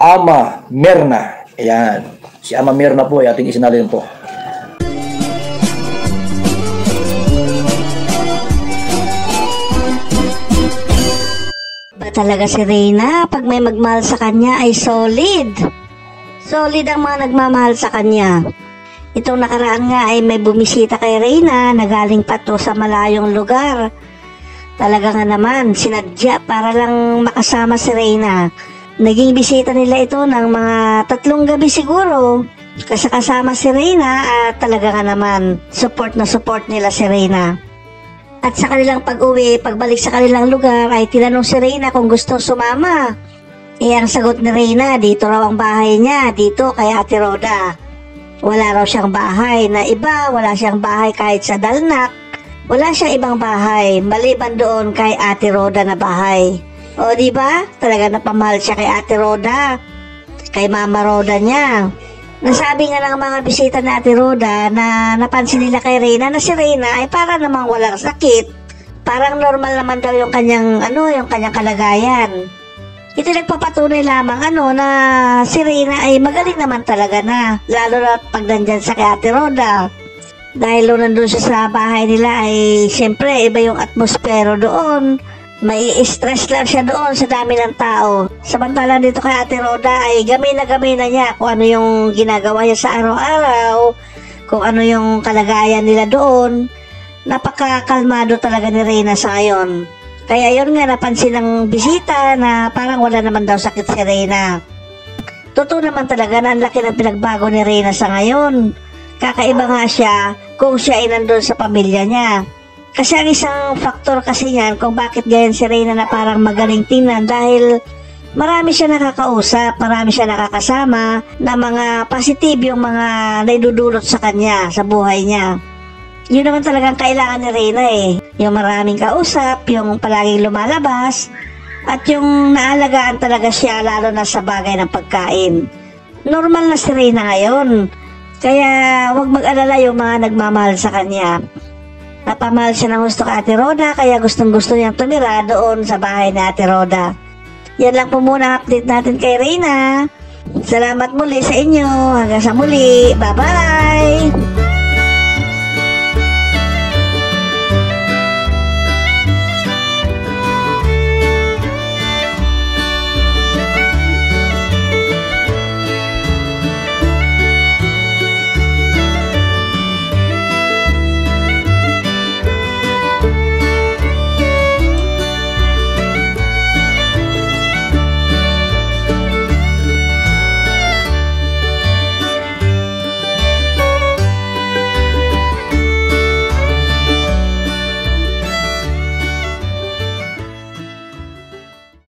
Ama Mirna. Ayan. Si Ama Mirna po ay ating isinalin po. Ba talaga si Reyna, pag may magmahal sa kanya ay solid. Solid ang mga nagmamahal sa kanya. Itong nakaraan nga ay may bumisita kay Reyna na galing pa to sa malayong lugar. Talaga nga naman, sinadya para lang makasama si Reyna. Naging bisita nila ito ng mga 3 gabi siguro. Kasi kasama si Reyna at talaga nga naman, support na support nila si Reyna. At sa kanilang pag-uwi, pagbalik sa kanilang lugar ay tinanong si Reyna kung gusto sumama. Ang sagot ni Reyna, dito raw ang bahay niya, dito kay Ate Roda. Wala raw siyang bahay na iba, wala siyang bahay kahit sa Dalnak. Wala siyang ibang bahay, maliban doon kay Ate Roda na bahay. O diba? Talaga napamahal siya kay Ate Roda, kay Mama Roda niya. Nasabi nga ng mga bisita ni Ate Roda na napansin nila kay Reyna na si Reyna ay para namang walang sakit. Parang normal naman daw yung kanyang kalagayan. Ito nagpapatunay lamang na si Reyna ay magaling naman talaga na, lalo na pag nandyan sa kay Ate Roda. Dahil nandun siya sa bahay nila ay siyempre iba yung atmospero doon. May stress lang siya doon sa dami ng tao. Samantalang dito kay Ate Roda ay gamay na niya kung ano yung ginagawa niya sa araw-araw, kung ano yung kalagayan nila doon. Napakakalmado talaga ni Reyna sa ngayon. Kaya yun nga, napansin ng bisita na parang wala naman daw sakit si Reyna. Totoo naman talaga na ang laki ng pinagbago ni Reyna sa ngayon. Kakaiba nga siya kung siya ay nandun sa pamilya niya. Kasi ang isang faktor kasi niyan kung bakit ganyan si Reyna na parang magaling tingnan dahil marami siya nakakausap, marami siya nakakasama na mga positive yung mga naidudulot sa kanya, sa buhay niya. Yun naman talagang kailangan ni Reyna yung maraming kausap, yung palaging lumalabas, at yung naalagaan talaga siya lalo na sa bagay ng pagkain. Normal na si Reyna ngayon. Kaya wag mag-alala yung mga nagmamahal sa kanya. Napamahal siya ng gusto kay Ate Roda, kaya gustong-gusto niyang tumira doon sa bahay ni Ate Roda. Yan lang po muna ang update natin kay Reyna. Salamat muli sa inyo. Hanggang sa muli. Bye-bye!